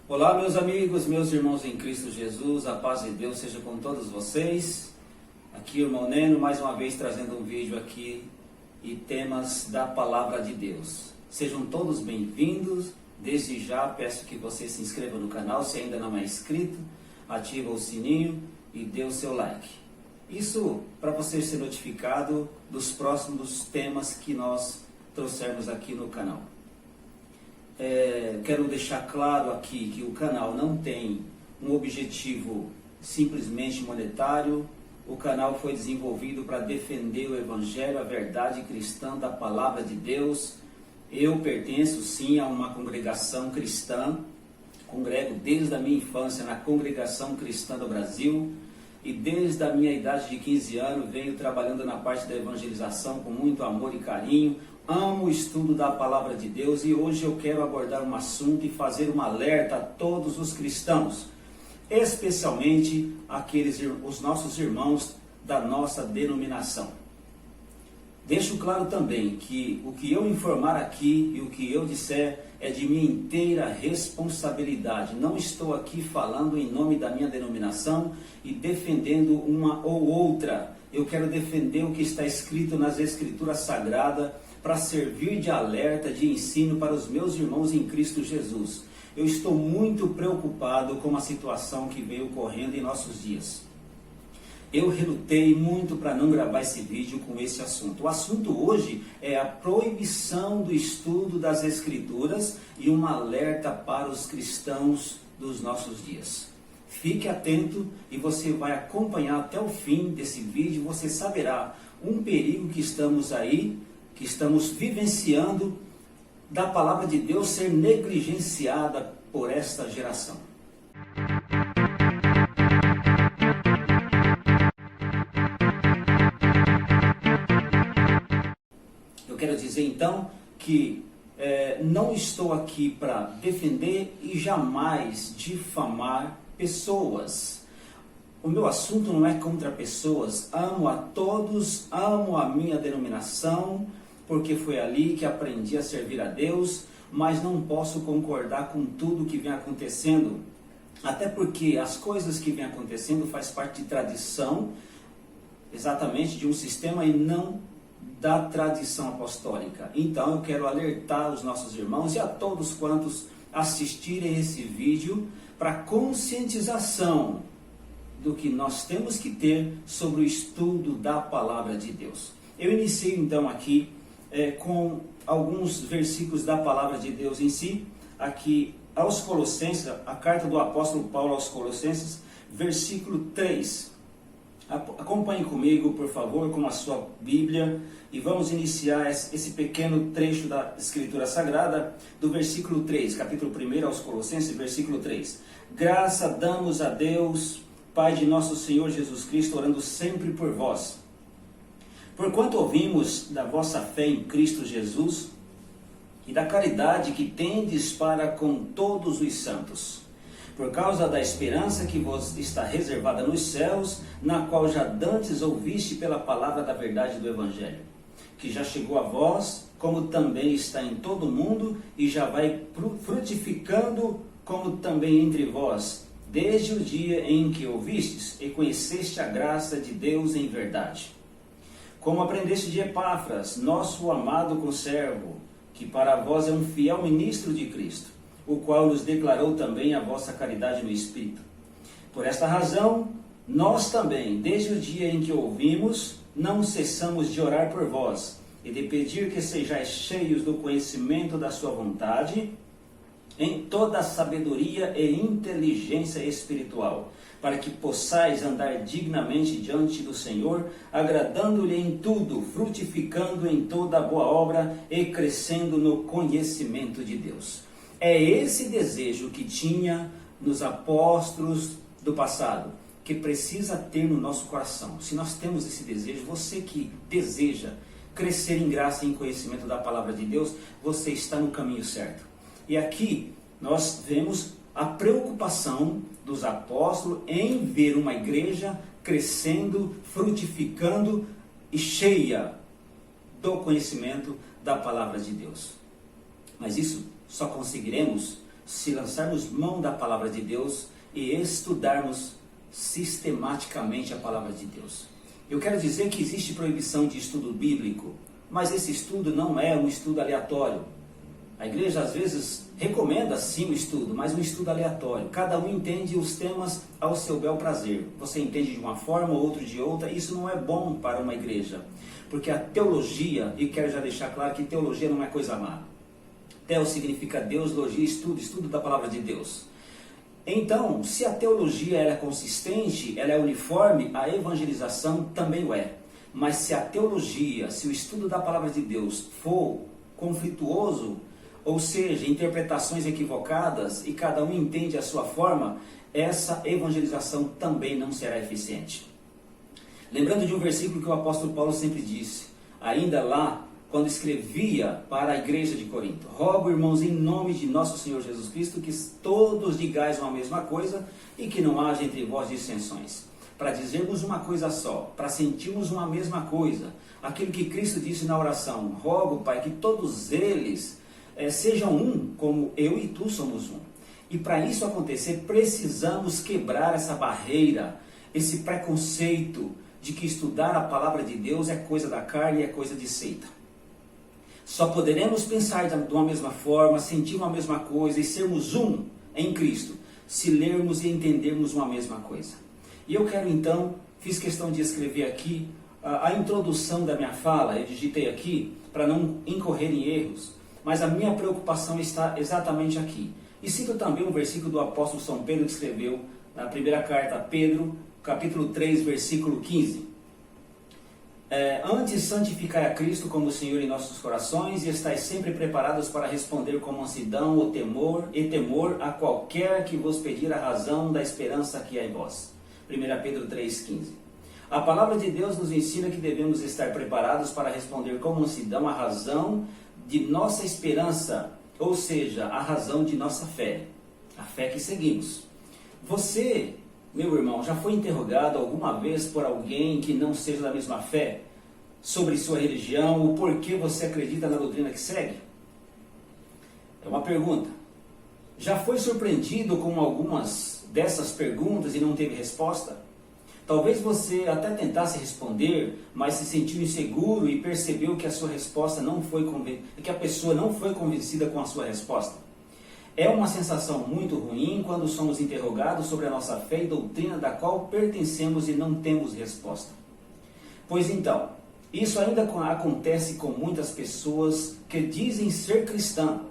Olá, meus amigos, meus irmãos em Cristo Jesus, a paz de Deus seja com todos vocês. Aqui o irmão Neno, mais uma vez trazendo um vídeo aqui e temas da Palavra de Deus. Sejam todos bem-vindos. Desde já peço que você se inscreva no canal, se ainda não é inscrito, ativa o sininho e dê o seu like. Isso para você ser notificado dos próximos temas que nós trouxermos aqui no canal. Quero deixar claro aqui que o canal não tem um objetivo simplesmente monetário. O canal foi desenvolvido para defender o Evangelho, a verdade cristã da Palavra de Deus. Eu pertenço sim a uma congregação cristã, congrego desde a minha infância na Congregação Cristã do Brasil e desde a minha idade de 15 anos venho trabalhando na parte da evangelização com muito amor e carinho. Amo o estudo da Palavra de Deus e hoje eu quero abordar um assunto e fazer um alerta a todos os cristãos, especialmente os nossos irmãos da nossa denominação. Deixo claro também que o que eu informar aqui e o que eu disser é de minha inteira responsabilidade. Não estou aqui falando em nome da minha denominação e defendendo uma ou outra. Eu quero defender o que está escrito nas Escrituras Sagradas para servir de alerta, de ensino para os meus irmãos em Cristo Jesus. Eu estou muito preocupado com a situação que veio ocorrendo em nossos dias. Eu relutei muito para não gravar esse vídeo com esse assunto. O assunto hoje é a proibição do estudo das Escrituras e um alerta para os cristãos dos nossos dias. Fique atento e você vai acompanhar até o fim desse vídeo. Você saberá um perigo que estamos vivenciando da Palavra de Deus ser negligenciada por esta geração. Eu quero dizer então que não estou aqui para defender e jamais difamar pessoas. O meu assunto não é contra pessoas. Amo a todos, amo a minha denominação, porque foi ali que aprendi a servir a Deus, mas não posso concordar com tudo que vem acontecendo, até porque as coisas que vem acontecendo faz parte de tradição, exatamente de um sistema e não da tradição apostólica. Então eu quero alertar os nossos irmãos e a todos quantos assistirem esse vídeo para conscientização do que nós temos que ter sobre o estudo da Palavra de Deus. Eu inicio então aqui com alguns versículos da Palavra de Deus em si, aqui aos Colossenses, a carta do apóstolo Paulo aos Colossenses, versículo 3. Acompanhe comigo, por favor, com a sua Bíblia, e vamos iniciar esse pequeno trecho da Escritura Sagrada, do versículo 3, capítulo 1 aos Colossenses, versículo 3. Graça damos a Deus, Pai de nosso Senhor Jesus Cristo, orando sempre por vós. Porquanto ouvimos da vossa fé em Cristo Jesus e da caridade que tendes para com todos os santos, por causa da esperança que vos está reservada nos céus, na qual já dantes ouviste pela palavra da verdade do Evangelho, que já chegou a vós, como também está em todo o mundo, e já vai frutificando, como também entre vós, desde o dia em que ouvistes e conheceste a graça de Deus em verdade. Como aprendeste de Epáfras, nosso amado conservo, que para vós é um fiel ministro de Cristo, o qual nos declarou também a vossa caridade no Espírito. Por esta razão, nós também, desde o dia em que ouvimos, não cessamos de orar por vós, e de pedir que sejais cheios do conhecimento da sua vontade, em toda a sabedoria e inteligência espiritual, para que possais andar dignamente diante do Senhor, agradando-lhe em tudo, frutificando em toda boa obra e crescendo no conhecimento de Deus. É esse desejo que tinha nos apóstolos do passado, que precisa ter no nosso coração. Se nós temos esse desejo, você que deseja crescer em graça e em conhecimento da palavra de Deus, você está no caminho certo. E aqui nós vemos a preocupação dos apóstolos em ver uma igreja crescendo, frutificando e cheia do conhecimento da palavra de Deus. Mas isso só conseguiremos se lançarmos mão da palavra de Deus e estudarmos sistematicamente a palavra de Deus. Eu quero dizer que existe proibição de estudo bíblico, mas esse estudo não é um estudo aleatório. A igreja às vezes recomenda sim o estudo, mas um estudo aleatório. Cada um entende os temas ao seu bel prazer. Você entende de uma forma, outro de outra. Isso não é bom para uma igreja, porque a teologia, e quero já deixar claro que teologia não é coisa má. Teo significa Deus, logia, estudo da palavra de Deus. Então, se a teologia é consistente, ela é uniforme, a evangelização também o é. Mas se a teologia, se o estudo da palavra de Deus for conflituoso, ou seja, interpretações equivocadas, e cada um entende a sua forma, essa evangelização também não será eficiente. Lembrando de um versículo que o apóstolo Paulo sempre disse, ainda lá, quando escrevia para a igreja de Corinto: rogo, irmãos, em nome de nosso Senhor Jesus Cristo, que todos digais uma mesma coisa e que não haja entre vós dissensões, para dizermos uma coisa só, para sentirmos uma mesma coisa. Aquilo que Cristo disse na oração: rogo, Pai, que todos eles sejam um, como eu e tu somos um. E para isso acontecer, precisamos quebrar essa barreira, esse preconceito de que estudar a palavra de Deus é coisa da carne e é coisa de seita. Só poderemos pensar de uma mesma forma, sentir uma mesma coisa e sermos um em Cristo, se lermos e entendermos uma mesma coisa. E eu quero então, fiz questão de escrever aqui a introdução da minha fala, eu digitei aqui para não incorrer em erros, mas a minha preocupação está exatamente aqui. E cito também um versículo do apóstolo São Pedro que escreveu na primeira carta a Pedro, capítulo 3, versículo 15. Antes santificai a Cristo como Senhor em nossos corações e estáis sempre preparados para responder com mansidão ou temor a qualquer que vos pedir a razão da esperança que há em vós. 1 Pedro 3,15. A palavra de Deus nos ensina que devemos estar preparados para responder com mansidão a razão de nossa esperança, ou seja, a razão de nossa fé, a fé que seguimos. Você, meu irmão, já foi interrogado alguma vez por alguém que não seja da mesma fé sobre sua religião, o porquê você acredita na doutrina que segue? É uma pergunta. Já foi surpreendido com algumas dessas perguntas e não teve resposta? Talvez você até tentasse responder, mas se sentiu inseguro e percebeu que a sua resposta que a pessoa não foi convencida com a sua resposta. É uma sensação muito ruim quando somos interrogados sobre a nossa fé e doutrina da qual pertencemos e não temos resposta. Pois então, isso ainda acontece com muitas pessoas que dizem ser cristã,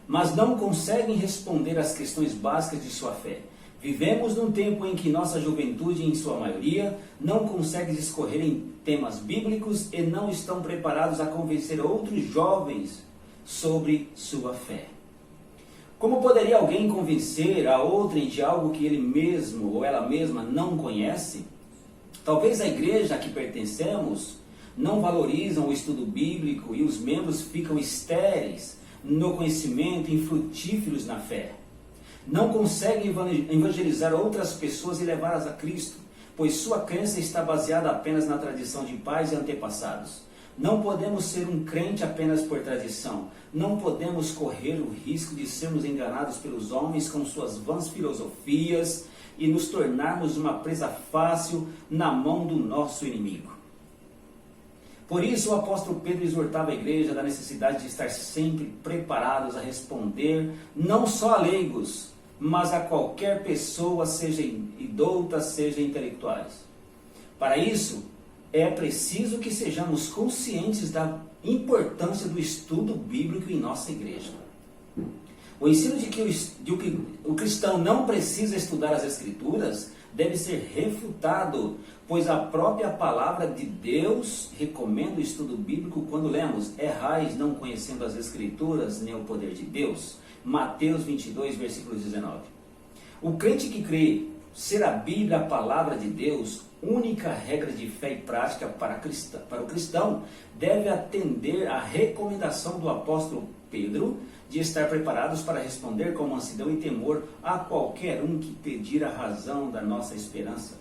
mas não conseguem responder às questões básicas de sua fé. Vivemos num tempo em que nossa juventude, em sua maioria, não consegue discorrer em temas bíblicos e não estão preparados a convencer outros jovens sobre sua fé. Como poderia alguém convencer a outrem de algo que ele mesmo ou ela mesma não conhece? Talvez a igreja a que pertencemos não valorizam o estudo bíblico e os membros ficam estéreis no conhecimento, infrutíferos na fé. Não conseguem evangelizar outras pessoas e levá-las a Cristo, pois sua crença está baseada apenas na tradição de pais e antepassados. Não podemos ser um crente apenas por tradição. Não podemos correr o risco de sermos enganados pelos homens com suas vãs filosofias e nos tornarmos uma presa fácil na mão do nosso inimigo. Por isso o apóstolo Pedro exortava a igreja da necessidade de estar sempre preparados a responder não só a leigos, mas a qualquer pessoa, seja idouta, seja intelectuais. Para isso, é preciso que sejamos conscientes da importância do estudo bíblico em nossa igreja. O ensino de que o cristão não precisa estudar as Escrituras deve ser refutado, pois a própria palavra de Deus recomenda o estudo bíblico quando lemos: errais não conhecendo as Escrituras nem o poder de Deus. Mateus 22, versículo 19. O crente que crê ser a Bíblia a palavra de Deus, única regra de fé e prática para o cristão, deve atender à recomendação do apóstolo Pedro de estar preparados para responder com mansidão e temor a qualquer um que pedir a razão da nossa esperança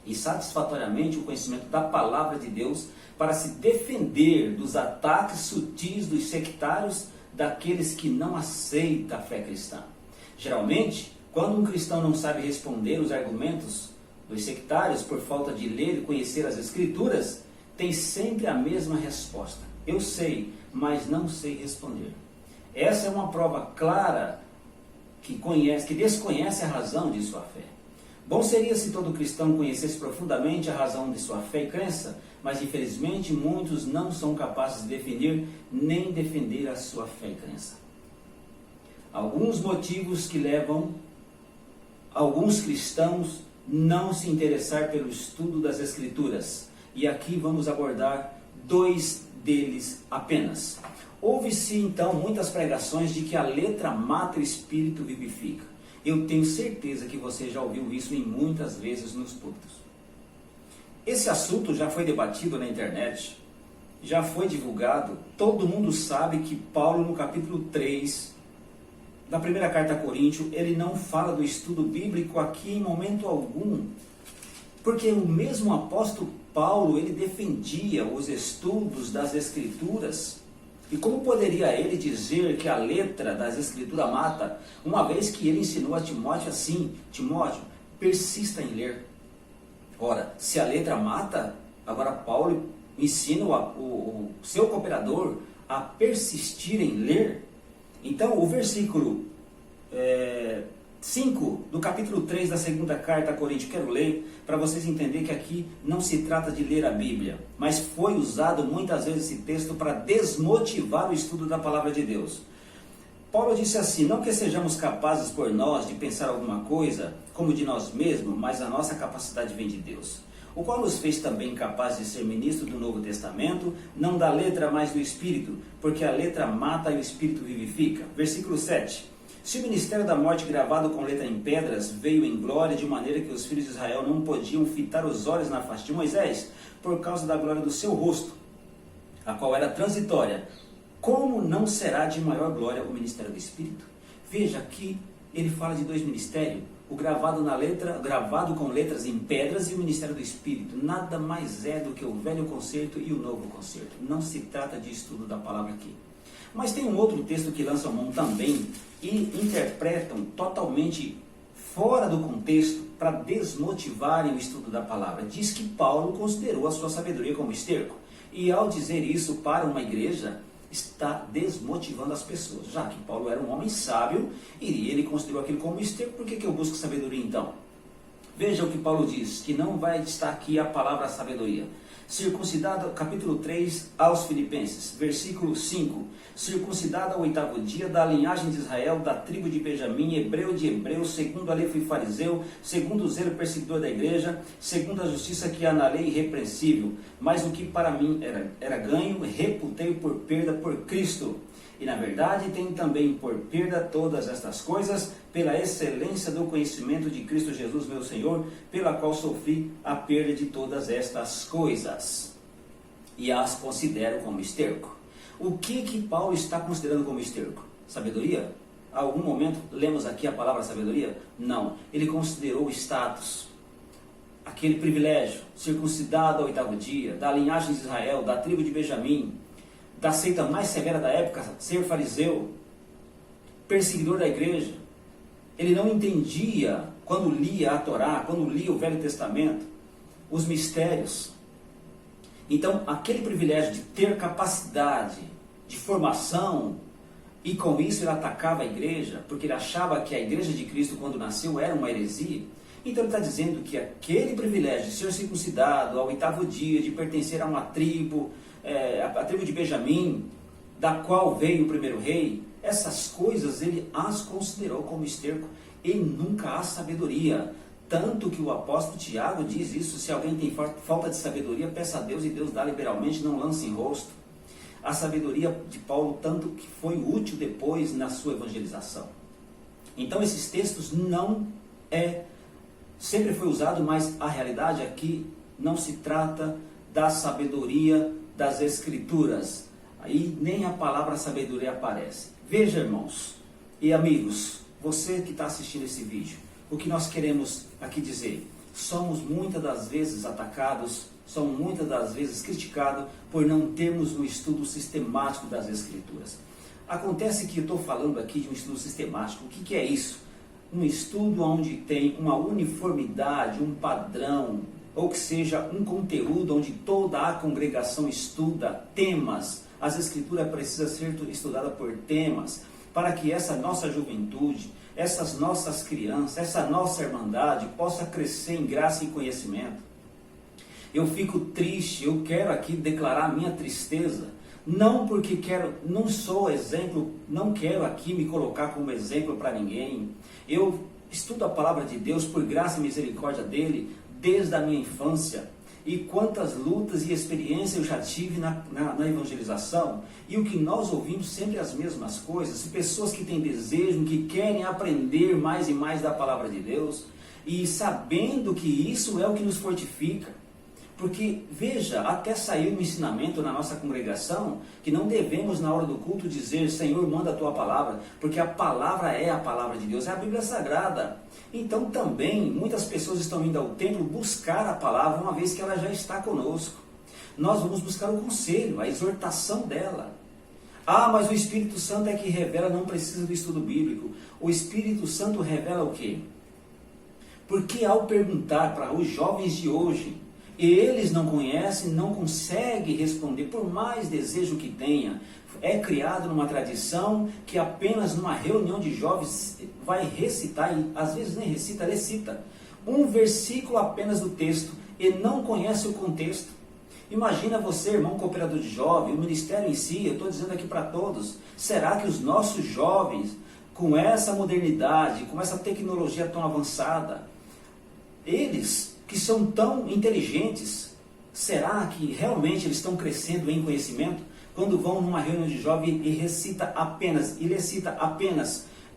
e satisfatoriamente o conhecimento da palavra de Deus para se defender dos ataques sutis dos sectários daqueles que não aceitam a fé cristã. Geralmente, quando um cristão não sabe responder os argumentos dos sectários por falta de ler e conhecer as Escrituras, tem sempre a mesma resposta: eu sei, mas não sei responder. Essa é uma prova clara que desconhece a razão de sua fé. Bom seria se todo cristão conhecesse profundamente a razão de sua fé e crença, mas infelizmente muitos não são capazes de definir nem defender a sua fé e crença. Alguns motivos que levam alguns cristãos não se interessar pelo estudo das Escrituras. E aqui vamos abordar 2 deles apenas. Ouve-se então muitas pregações de que a letra mata e o espírito vivifica. Eu tenho certeza que você já ouviu isso em muitas vezes nos púlpitos. Esse assunto já foi debatido na internet, já foi divulgado. Todo mundo sabe que Paulo, no capítulo 3 da primeira carta a Coríntios, ele não fala do estudo bíblico aqui em momento algum, porque o mesmo apóstolo Paulo, ele defendia os estudos das Escrituras. E como poderia ele dizer que a letra das Escrituras mata, uma vez que ele ensinou a Timóteo assim: Timóteo, persista em ler. Ora, se a letra mata, agora Paulo ensina o seu cooperador a persistir em ler. Então, o versículo 5 do capítulo 3 da segunda carta a Coríntios, quero ler para vocês entenderem que aqui não se trata de ler a Bíblia, mas foi usado muitas vezes esse texto para desmotivar o estudo da palavra de Deus. Paulo disse assim: não que sejamos capazes por nós de pensar alguma coisa como de nós mesmos, mas a nossa capacidade vem de Deus, o qual nos fez também capazes de ser ministros do Novo Testamento, não da letra, mas do Espírito, porque a letra mata e o Espírito vivifica. Versículo 7. Se o ministério da morte gravado com letra em pedras veio em glória de maneira que os filhos de Israel não podiam fitar os olhos na face de Moisés, por causa da glória do seu rosto, a qual era transitória, como não será de maior glória o ministério do Espírito? Veja, aqui ele fala de 2 ministérios, o gravado com letras em pedras e o ministério do Espírito. Nada mais é do que o velho concerto e o novo concerto. Não se trata de estudo da palavra aqui. Mas tem um outro texto que lançam mão também e interpretam totalmente fora do contexto para desmotivarem o estudo da palavra. Diz que Paulo considerou a sua sabedoria como esterco. E ao dizer isso para uma igreja, está desmotivando as pessoas. Já que Paulo era um homem sábio e ele considerou aquilo como esterco, por que eu busco sabedoria então? Veja o que Paulo diz, que não vai estar aqui a palavra sabedoria. Circuncidado, capítulo 3 aos Filipenses, versículo 5. Circuncidado ao 8º dia, da linhagem de Israel, da tribo de Benjamim, hebreu de hebreus, segundo a lei fui fariseu, segundo o zelo perseguidor da igreja, segundo a justiça que há na lei irrepreensível. Mas o que para mim era ganho, reputei por perda por Cristo. E na verdade tenho também por perda todas estas coisas, pela excelência do conhecimento de Cristo Jesus meu Senhor, pela qual sofri a perda de todas estas coisas, e as considero como esterco. O que Paulo está considerando como esterco? Sabedoria? A algum momento lemos aqui a palavra sabedoria? Não. Ele considerou o status, aquele privilégio, circuncidado ao 8º dia, da linhagem de Israel, da tribo de Benjamim, da seita mais severa da época, ser fariseu, perseguidor da igreja. Ele não entendia, quando lia a Torá, quando lia o Velho Testamento, os mistérios. Então, aquele privilégio de ter capacidade de formação, e com isso ele atacava a igreja, porque ele achava que a igreja de Cristo, quando nasceu, era uma heresia. Então ele está dizendo que aquele privilégio de ser circuncidado ao 8º dia, de pertencer a uma tribo, a tribo de Benjamim, da qual veio o primeiro rei, essas coisas ele as considerou como esterco, e nunca há sabedoria. Tanto que o apóstolo Tiago diz isso: se alguém tem falta de sabedoria, peça a Deus e Deus dá liberalmente, não lance em rosto. A sabedoria de Paulo, tanto que foi útil depois na sua evangelização. Então esses textos sempre foi usado, mas a realidade aqui não se trata da sabedoria das Escrituras. Aí nem a palavra sabedoria aparece. Veja, irmãos e amigos, você que está assistindo esse vídeo, o que nós queremos aqui dizer: somos muitas das vezes atacados, somos muitas das vezes criticados por não termos um estudo sistemático das Escrituras. Acontece que eu estou falando aqui de um estudo sistemático. O que é isso? Um estudo onde tem uma uniformidade, um padrão, ou que seja, um conteúdo onde toda a congregação estuda temas. As Escrituras precisam ser estudadas por temas, para que essa nossa juventude, essas nossas crianças, essa nossa irmandade possa crescer em graça e conhecimento. Eu fico triste, eu quero aqui declarar minha tristeza, não porque não sou exemplo, não quero aqui me colocar como exemplo para ninguém. Eu estudo a palavra de Deus por graça e misericórdia dele desde a minha infância. E quantas lutas e experiências eu já tive na evangelização. E o que nós ouvimos sempre as mesmas coisas. Pessoas que têm desejo, que querem aprender mais e mais da palavra de Deus. E sabendo que isso é o que nos fortifica. Porque, veja, até saiu um ensinamento na nossa congregação que não devemos na hora do culto dizer: Senhor, manda a tua palavra, porque a palavra é a palavra de Deus, é a Bíblia Sagrada. Então também muitas pessoas estão indo ao templo buscar a palavra, uma vez que ela já está conosco. Nós vamos buscar o conselho, a exortação dela. Ah, mas o Espírito Santo é que revela, não precisa do estudo bíblico. O Espírito Santo revela o quê? Porque ao perguntar para os jovens de hoje, eles não conhecem, não conseguem responder, por mais desejo que tenha. É criado numa tradição que apenas numa reunião de jovens vai recitar, e às vezes nem recita, um versículo apenas do texto e não conhece o contexto. Imagina você, irmão cooperador de jovem, o ministério em si, eu estou dizendo aqui para todos, será que os nossos jovens, com essa modernidade, com essa tecnologia tão avançada, eles que são tão inteligentes, será que realmente eles estão crescendo em conhecimento? Quando vão numa reunião de jovem e recita apenas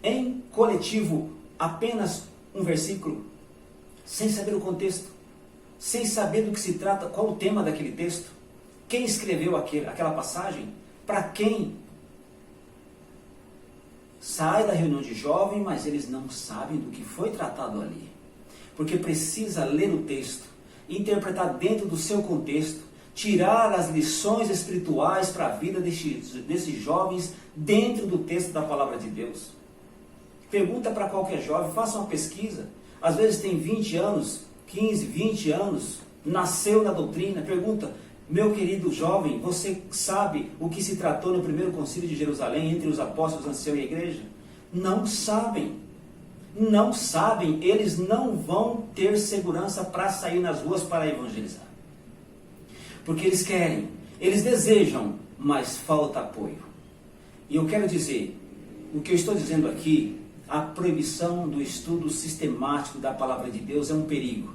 em coletivo, apenas um versículo, sem saber o contexto, sem saber do que se trata, qual o tema daquele texto, quem escreveu aquela passagem, para quem. Sai da reunião de jovem, mas eles não sabem do que foi tratado ali. Porque precisa ler o texto, interpretar dentro do seu contexto, tirar as lições espirituais para a vida desses jovens dentro do texto da palavra de Deus. Pergunta para qualquer jovem, faça uma pesquisa. Às vezes tem 20 anos, 15, 20 anos, nasceu na doutrina. Pergunta: meu querido jovem, você sabe o que se tratou no primeiro concílio de Jerusalém entre os apóstolos, anciãos e a igreja? Não sabem. Não sabem, eles não vão ter segurança para sair nas ruas para evangelizar. Porque eles querem, eles desejam, mas falta apoio. E eu quero dizer, o que eu estou dizendo aqui, a proibição do estudo sistemático da palavra de Deus é um perigo.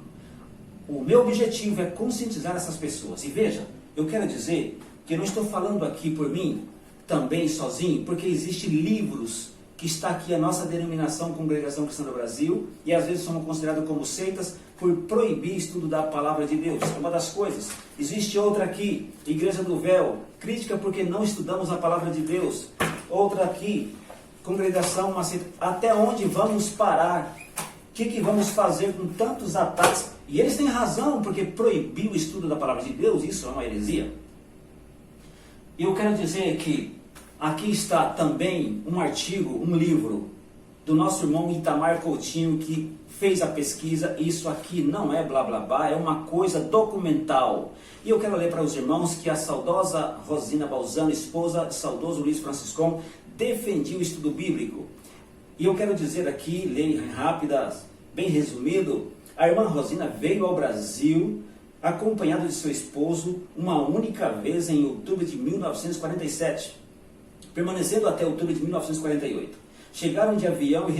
O meu objetivo é conscientizar essas pessoas. E veja, eu quero dizer que eu não estou falando aqui por mim, também sozinho, porque existem livros que está aqui a nossa denominação Congregação Cristã do Brasil, e às vezes somos considerados como seitas por proibir estudo da palavra de Deus. É uma das coisas. Existe outra aqui, Igreja do Véu, crítica porque não estudamos a palavra de Deus. Outra aqui, Congregação, uma seita. Até onde vamos parar? O que vamos fazer com tantos ataques? E eles têm razão, porque proibir o estudo da palavra de Deus, isso é uma heresia. E eu quero dizer que aqui está também um artigo, um livro do nosso irmão Itamar Coutinho, que fez a pesquisa. Isso aqui não é blá blá blá, é uma coisa documental. E eu quero ler para os irmãos que a saudosa Rosina Balzano, esposa do saudoso Luiz Franciscon, defendia o estudo bíblico. E eu quero dizer aqui, leio rápida, bem resumido, a irmã Rosina veio ao Brasil acompanhada de seu esposo uma única vez em outubro de 1947. Permanecendo até outubro de 1948. Chegaram de avião e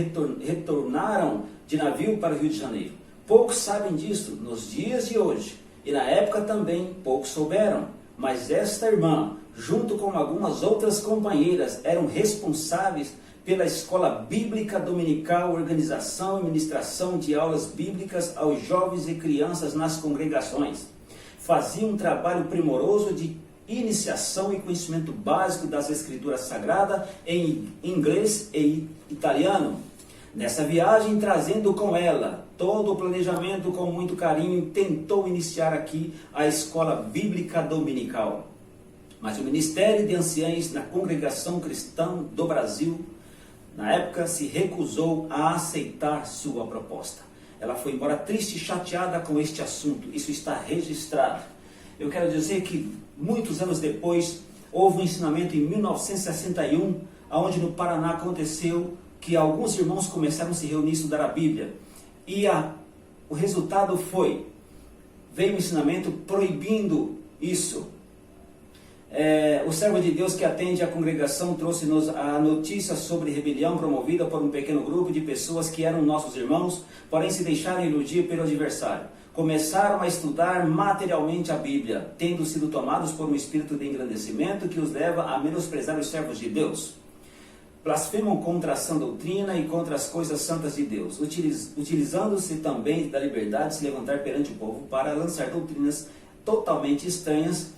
retornaram de navio para o Rio de Janeiro. Poucos sabem disso nos dias de hoje, e na época também poucos souberam. Mas esta irmã, junto com algumas outras companheiras, eram responsáveis pela Escola Bíblica Dominical, organização e ministração de aulas bíblicas aos jovens e crianças nas congregações. Faziam um trabalho primoroso de iniciação e conhecimento básico das Escrituras Sagradas em inglês e italiano. Nessa viagem, trazendo com ela todo o planejamento com muito carinho, tentou iniciar aqui a Escola Bíblica Dominical. Mas o Ministério de Anciães na Congregação Cristã do Brasil, na época, se recusou a aceitar sua proposta. Ela foi embora triste e chateada com este assunto. Isso está registrado. Eu quero dizer que muitos anos depois, houve um ensinamento em 1961, onde no Paraná aconteceu que alguns irmãos começaram a se reunir e estudar a Bíblia. E o resultado veio um ensinamento proibindo isso. O servo de Deus que atende a congregação trouxe-nos a notícia sobre rebelião promovida por um pequeno grupo de pessoas que eram nossos irmãos, porém se deixaram iludir pelo adversário. Começaram a estudar materialmente a Bíblia, tendo sido tomados por um espírito de engrandecimento que os leva a menosprezar os servos de Deus. Blasfemam contra a sã doutrina e contra as coisas santas de Deus, utilizando-se também da liberdade de se levantar perante o povo para lançar doutrinas totalmente estranhas,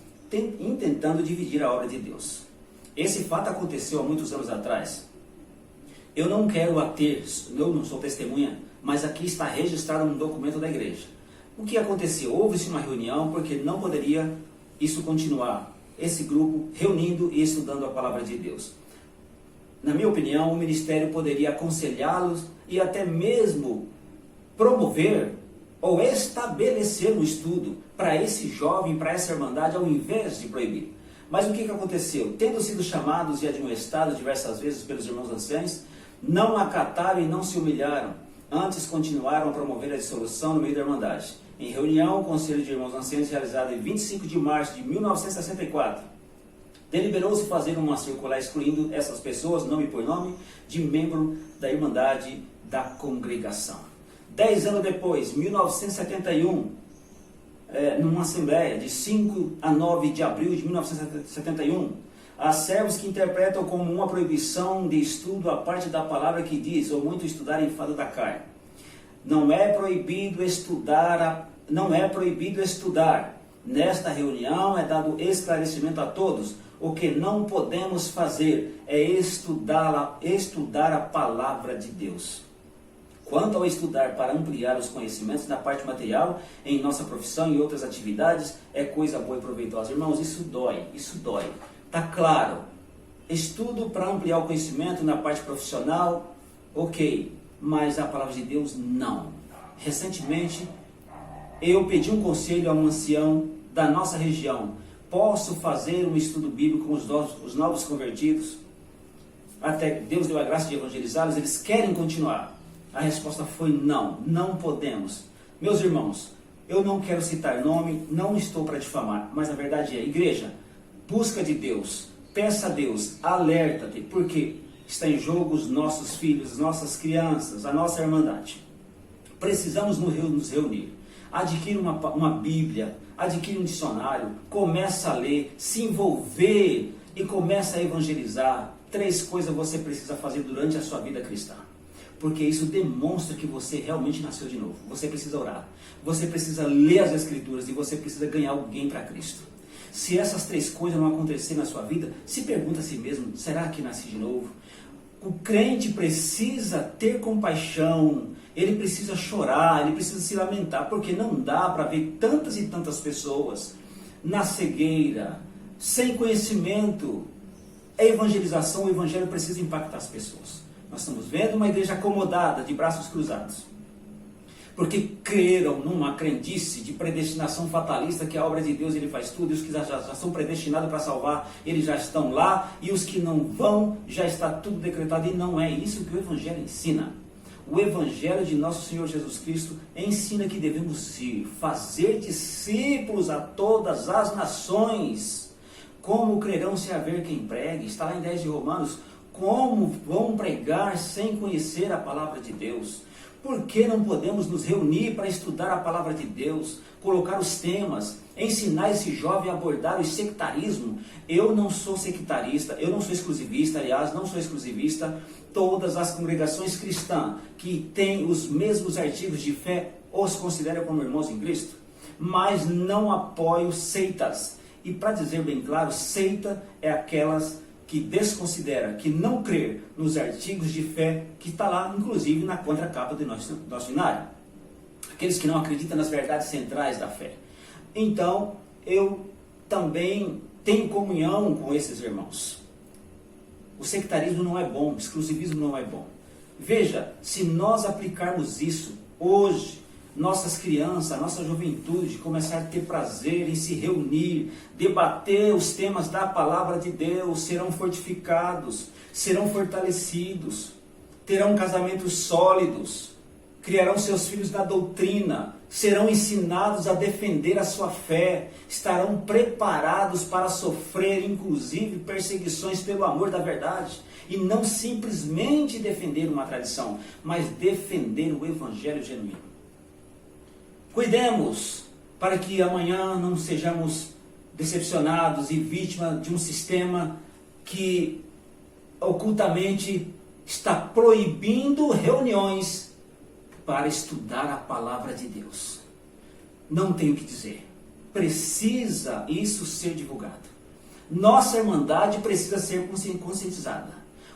intentando dividir a obra de Deus. Esse fato aconteceu há muitos anos atrás. Eu não quero eu não sou testemunha, mas aqui está registrado um documento da igreja. O que aconteceu? Houve-se uma reunião porque não poderia isso continuar. Esse grupo reunindo e estudando a palavra de Deus. Na minha opinião, o ministério poderia aconselhá-los e até mesmo promover ou estabelecer um estudo para esse jovem, para essa irmandade, ao invés de proibir. Mas o que aconteceu? Tendo sido chamados e admoestados diversas vezes pelos irmãos anciãos, não acataram e não se humilharam. Antes continuaram a promover a dissolução no meio da irmandade. Em reunião, o Conselho de Irmãos Anciãos, realizado em 25 de março de 1964, deliberou-se fazer uma circular excluindo essas pessoas, nome por nome, de membro da Irmandade da Congregação. 10 anos depois, 1971, numa assembleia de 5 a 9 de abril de 1971, há servos que interpretam como uma proibição de estudo a parte da palavra que diz, ou muito estudar em fado da carne. Não é proibido estudar. Nesta reunião é dado esclarecimento a todos. O que não podemos fazer é estudar a palavra de Deus. Quanto ao estudar para ampliar os conhecimentos na parte material, em nossa profissão e outras atividades, é coisa boa e proveitosa. Irmãos, isso dói. Está claro. Estudo para ampliar o conhecimento na parte profissional, ok. Mas a palavra de Deus, não. Recentemente, eu pedi um conselho a um ancião da nossa região. Posso fazer um estudo bíblico com os novos convertidos? Até Deus deu a graça de evangelizá-los, eles querem continuar. A resposta foi não, não podemos. Meus irmãos, eu não quero citar nome, não estou para difamar, mas a verdade é, igreja, busca de Deus, peça a Deus, alerta-te, porque está em jogo os nossos filhos, nossas crianças, a nossa irmandade. Precisamos nos reunir. Adquire uma Bíblia, adquire um dicionário, começa a ler, se envolver e começa a evangelizar. 3 coisas você precisa fazer durante a sua vida cristã. Porque isso demonstra que você realmente nasceu de novo. Você precisa orar, você precisa ler as Escrituras e você precisa ganhar alguém para Cristo. Se essas 3 coisas não acontecerem na sua vida, se pergunta a si mesmo, será que nasci de novo? O crente precisa ter compaixão, ele precisa chorar, ele precisa se lamentar, porque não dá para ver tantas e tantas pessoas na cegueira, sem conhecimento. A evangelização, o evangelho precisa impactar as pessoas. Nós estamos vendo uma igreja acomodada, de braços cruzados, porque creram numa crendice de predestinação fatalista, que a obra de Deus ele faz tudo, e os que já são predestinados para salvar, eles já estão lá, e os que não vão, já está tudo decretado, e não é isso que o Evangelho ensina. O Evangelho de nosso Senhor Jesus Cristo ensina que devemos ir, fazer discípulos a todas as nações. Como crerão se haver quem pregue? Está lá em 10 de Romanos. Como vão pregar sem conhecer a palavra de Deus? Por que não podemos nos reunir para estudar a palavra de Deus, colocar os temas, ensinar esse jovem a abordar o sectarismo? Eu não sou sectarista, eu não sou exclusivista, aliás, não sou exclusivista. Todas as congregações cristãs que têm os mesmos artigos de fé os consideram como irmãos em Cristo, mas não apoio seitas. E para dizer bem claro, seita é aquelas que desconsidera, que não crê nos artigos de fé que está lá, inclusive na contracapa do nosso dicionário. Aqueles que não acreditam nas verdades centrais da fé. Então, eu também tenho comunhão com esses irmãos. O sectarismo não é bom, o exclusivismo não é bom. Veja, se nós aplicarmos isso hoje, nossas crianças, nossa juventude começar a ter prazer em se reunir, debater os temas da palavra de Deus, serão fortificados, serão fortalecidos, terão casamentos sólidos, criarão seus filhos na doutrina, serão ensinados a defender a sua fé, estarão preparados para sofrer, inclusive, perseguições pelo amor da verdade, e não simplesmente defender uma tradição, mas defender o evangelho genuíno. Cuidemos para que amanhã não sejamos decepcionados e vítimas de um sistema que ocultamente está proibindo reuniões para estudar a palavra de Deus. Não tenho o que dizer. Precisa isso ser divulgado. Nossa irmandade precisa ser conscientizada.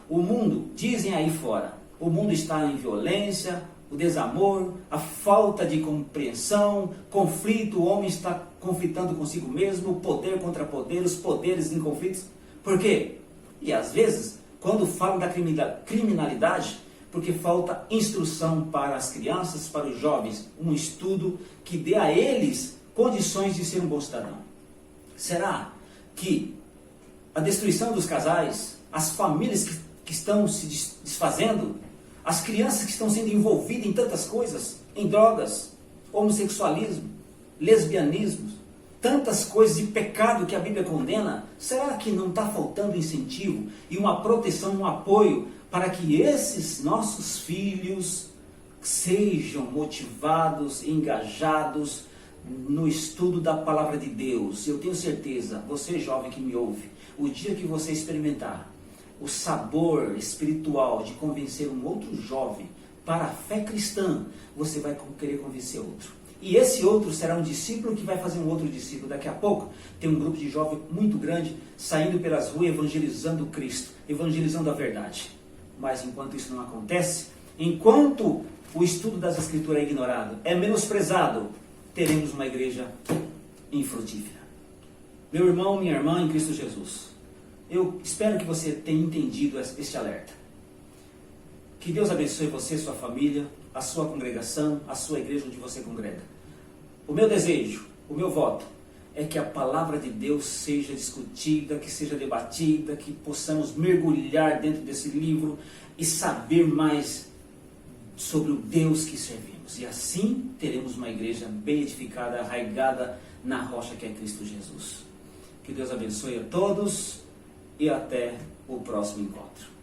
O mundo, dizem aí fora, o mundo está em violência, o desamor, a falta de compreensão, conflito, o homem está conflitando consigo mesmo, poder contra poder, os poderes em conflitos. Por quê? E às vezes, quando falam da criminalidade, porque falta instrução para as crianças, para os jovens, um estudo que dê a eles condições de ser um bom cidadão. Será que a destruição dos casais, as famílias que estão se desfazendo, as crianças que estão sendo envolvidas em tantas coisas, em drogas, homossexualismo, lesbianismo, tantas coisas de pecado que a Bíblia condena, será que não está faltando incentivo e uma proteção, um apoio para que esses nossos filhos sejam motivados, engajados no estudo da palavra de Deus? Eu tenho certeza, você jovem que me ouve, o dia que você experimentar o sabor espiritual de convencer um outro jovem para a fé cristã, você vai querer convencer outro. E esse outro será um discípulo que vai fazer um outro discípulo. Daqui a pouco tem um grupo de jovens muito grande saindo pelas ruas evangelizando Cristo, evangelizando a verdade. Mas enquanto isso não acontece, enquanto o estudo das Escrituras é ignorado, é menosprezado, teremos uma igreja infrutífera. Meu irmão, minha irmã em Cristo Jesus, eu espero que você tenha entendido este alerta. Que Deus abençoe você, sua família, a sua congregação, a sua igreja onde você congrega. O meu desejo, o meu voto, é que a palavra de Deus seja discutida, que seja debatida, que possamos mergulhar dentro desse livro e saber mais sobre o Deus que servimos. E assim teremos uma igreja bem edificada, arraigada na rocha que é Cristo Jesus. Que Deus abençoe a todos e até o próximo encontro.